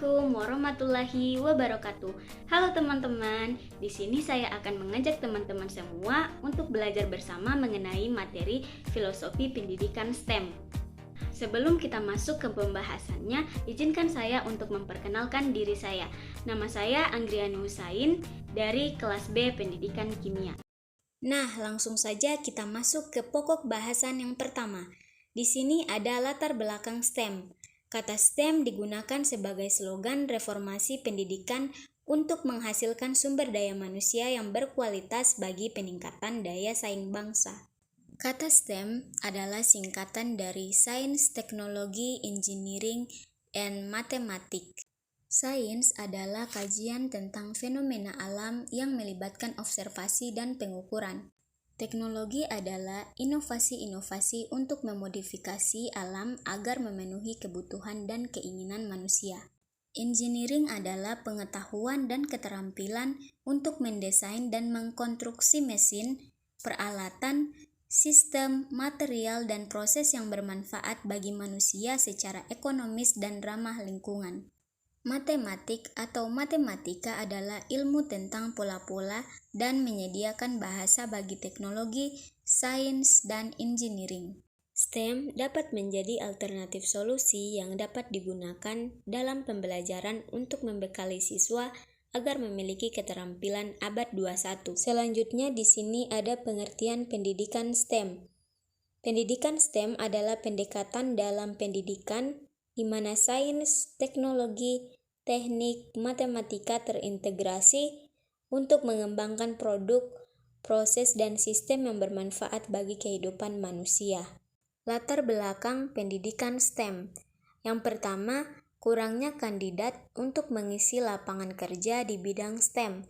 Assalamualaikum warahmatullahi wabarakatuh. Halo teman-teman, di sini saya akan mengajak teman-teman semua untuk belajar bersama mengenai materi filosofi pendidikan STEM. Sebelum kita masuk ke pembahasannya, izinkan saya untuk memperkenalkan diri saya. Nama saya Anggriani Husain dari kelas B Pendidikan Kimia. Nah, langsung saja kita masuk ke pokok bahasan yang pertama. Di sini ada latar belakang STEM. Kata STEM digunakan sebagai slogan reformasi pendidikan untuk menghasilkan sumber daya manusia yang berkualitas bagi peningkatan daya saing bangsa. Kata STEM adalah singkatan dari Sains, Teknologi, Engineering, and Mathematics. Sains adalah kajian tentang fenomena alam yang melibatkan observasi dan pengukuran. Teknologi adalah inovasi-inovasi untuk memodifikasi alam agar memenuhi kebutuhan dan keinginan manusia. Engineering adalah pengetahuan dan keterampilan untuk mendesain dan mengkonstruksi mesin, peralatan, sistem, material, dan proses yang bermanfaat bagi manusia secara ekonomis dan ramah lingkungan. Matematik atau matematika adalah ilmu tentang pola-pola dan menyediakan bahasa bagi teknologi, sains, dan engineering. STEM dapat menjadi alternatif solusi yang dapat digunakan dalam pembelajaran untuk membekali siswa agar memiliki keterampilan abad 21. Selanjutnya di sini ada pengertian pendidikan STEM. Pendidikan STEM adalah pendekatan dalam pendidikan di mana sains, teknologi, teknik, matematika terintegrasi untuk mengembangkan produk, proses, dan sistem yang bermanfaat bagi kehidupan manusia. Latar belakang pendidikan STEM. Yang pertama, kurangnya kandidat untuk mengisi lapangan kerja di bidang STEM.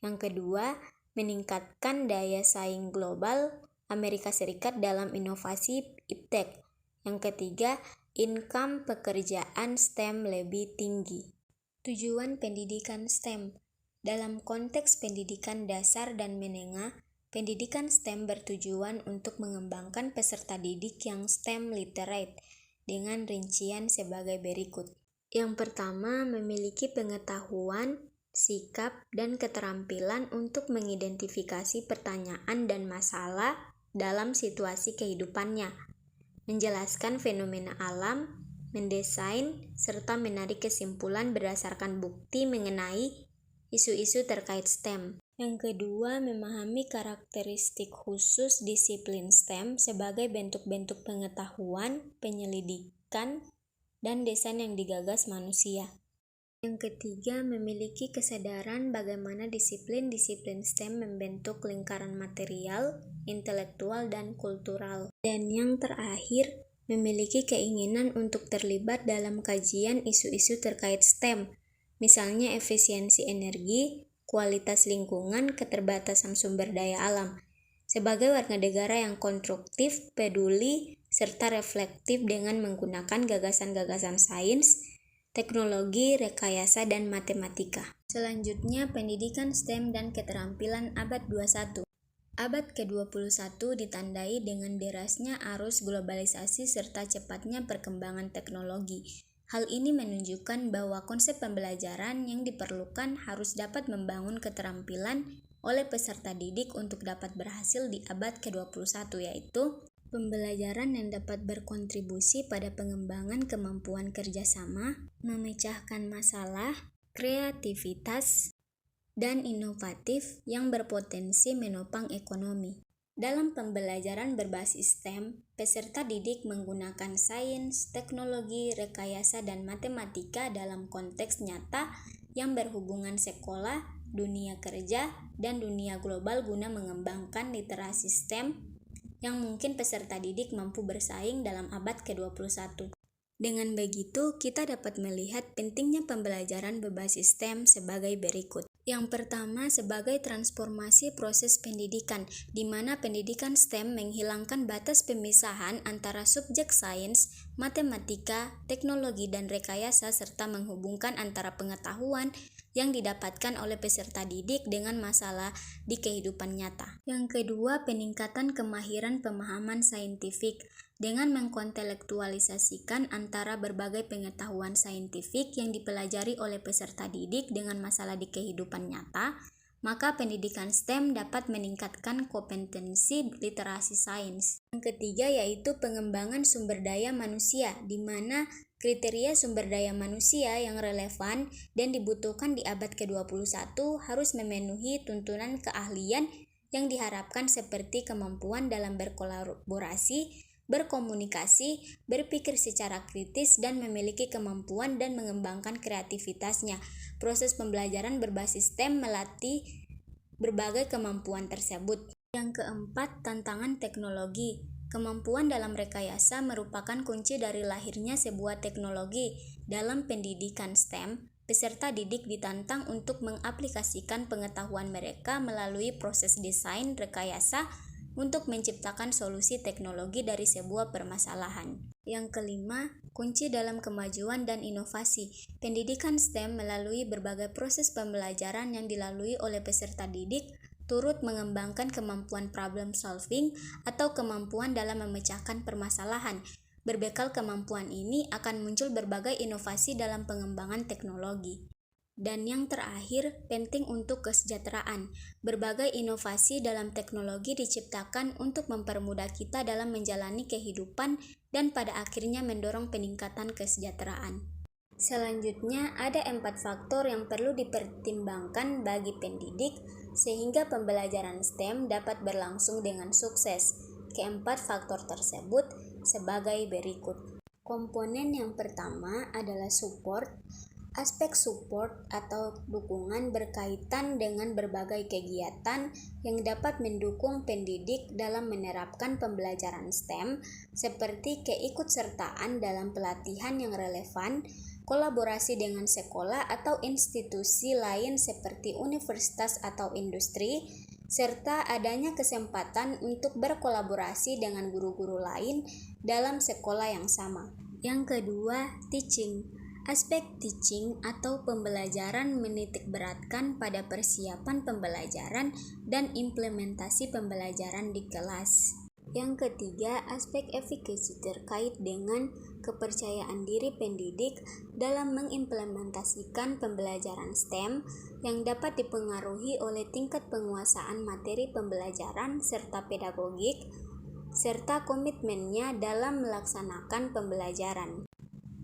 Yang kedua, meningkatkan daya saing global Amerika Serikat dalam inovasi iptek. Yang ketiga, income pekerjaan STEM lebih tinggi. Tujuan pendidikan STEM. Dalam konteks pendidikan dasar dan menengah, pendidikan STEM bertujuan untuk mengembangkan peserta didik yang STEM literate dengan rincian sebagai berikut. Yang pertama, memiliki pengetahuan, sikap, dan keterampilan untuk mengidentifikasi pertanyaan dan masalah dalam situasi kehidupannya, menjelaskan fenomena alam, mendesain, serta menarik kesimpulan berdasarkan bukti mengenai isu-isu terkait STEM. Yang kedua, memahami karakteristik khusus disiplin STEM sebagai bentuk-bentuk pengetahuan, penyelidikan, dan desain yang digagas manusia. Yang ketiga, memiliki kesadaran bagaimana disiplin-disiplin STEM membentuk lingkaran material, intelektual, dan kultural. Dan yang terakhir, memiliki keinginan untuk terlibat dalam kajian isu-isu terkait STEM, misalnya efisiensi energi, kualitas lingkungan, keterbatasan sumber daya alam. Sebagai warga negara yang konstruktif, peduli, serta reflektif dengan menggunakan gagasan-gagasan sains, teknologi, rekayasa, dan matematika. Selanjutnya, pendidikan STEM dan keterampilan abad 21. Abad ke-21 ditandai dengan derasnya arus globalisasi serta cepatnya perkembangan teknologi. Hal ini menunjukkan bahwa konsep pembelajaran yang diperlukan harus dapat membangun keterampilan oleh peserta didik untuk dapat berhasil di abad ke-21, yaitu pembelajaran yang dapat berkontribusi pada pengembangan kemampuan kerjasama, memecahkan masalah, kreativitas, dan inovatif yang berpotensi menopang ekonomi. Dalam pembelajaran berbasis STEM, peserta didik menggunakan sains, teknologi, rekayasa, dan matematika dalam konteks nyata yang berhubungan sekolah, dunia kerja, dan dunia global guna mengembangkan literasi STEM yang mungkin peserta didik mampu bersaing dalam abad ke-21. Dengan begitu, kita dapat melihat pentingnya pembelajaran berbasis STEM sebagai berikut. Yang pertama, sebagai transformasi proses pendidikan, di mana pendidikan STEM menghilangkan batas pemisahan antara subjek sains, matematika, teknologi, dan rekayasa, serta menghubungkan antara pengetahuan, yang didapatkan oleh peserta didik dengan masalah di kehidupan nyata. Yang kedua, peningkatan kemahiran pemahaman saintifik dengan mengkontekstualisasikan antara berbagai pengetahuan saintifik yang dipelajari oleh peserta didik dengan masalah di kehidupan nyata. Maka pendidikan STEM dapat meningkatkan kompetensi literasi sains. Yang ketiga yaitu pengembangan sumber daya manusia, di mana kriteria sumber daya manusia yang relevan dan dibutuhkan di abad ke-21 harus memenuhi tuntunan keahlian yang diharapkan seperti kemampuan dalam berkolaborasi, berkomunikasi, berpikir secara kritis, dan memiliki kemampuan dan mengembangkan kreativitasnya. Proses pembelajaran berbasis STEM melatih berbagai kemampuan tersebut. Yang keempat, tantangan teknologi. Kemampuan dalam rekayasa merupakan kunci dari lahirnya sebuah teknologi. Dalam pendidikan STEM, peserta didik ditantang untuk mengaplikasikan pengetahuan mereka melalui proses desain rekayasa untuk menciptakan solusi teknologi dari sebuah permasalahan. Yang kelima, kunci dalam kemajuan dan inovasi. Pendidikan STEM melalui berbagai proses pembelajaran yang dilalui oleh peserta didik turut mengembangkan kemampuan problem solving atau kemampuan dalam memecahkan permasalahan. Berbekal kemampuan ini akan muncul berbagai inovasi dalam pengembangan teknologi. Dan yang terakhir, penting untuk kesejahteraan. Berbagai inovasi dalam teknologi diciptakan untuk mempermudah kita dalam menjalani kehidupan dan pada akhirnya mendorong peningkatan kesejahteraan. Selanjutnya, ada 4 faktor yang perlu dipertimbangkan bagi pendidik sehingga pembelajaran STEM dapat berlangsung dengan sukses. Keempat faktor tersebut sebagai berikut. Komponen yang pertama adalah support. Aspek support atau dukungan berkaitan dengan berbagai kegiatan yang dapat mendukung pendidik dalam menerapkan pembelajaran STEM seperti keikutsertaan dalam pelatihan yang relevan, kolaborasi dengan sekolah atau institusi lain seperti universitas atau industri, serta adanya kesempatan untuk berkolaborasi dengan guru-guru lain dalam sekolah yang sama. Yang kedua, teaching. Aspek teaching atau pembelajaran menitikberatkan pada persiapan pembelajaran dan implementasi pembelajaran di kelas. Yang ketiga, aspek efikasi terkait dengan kepercayaan diri pendidik dalam mengimplementasikan pembelajaran STEM yang dapat dipengaruhi oleh tingkat penguasaan materi pembelajaran serta pedagogik, serta komitmennya dalam melaksanakan pembelajaran.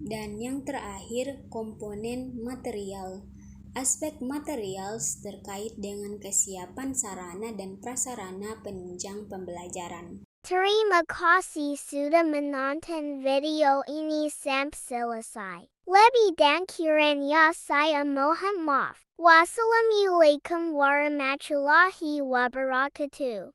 Dan yang terakhir, komponen material. Aspek material terkait dengan kesiapan sarana dan prasarana penunjang pembelajaran. Terima kasih sudah menonton video ini sampai selesai. Lebih dan kurangnya saya mohon maaf. Wassalamualaikum warahmatullahi wabarakatuh.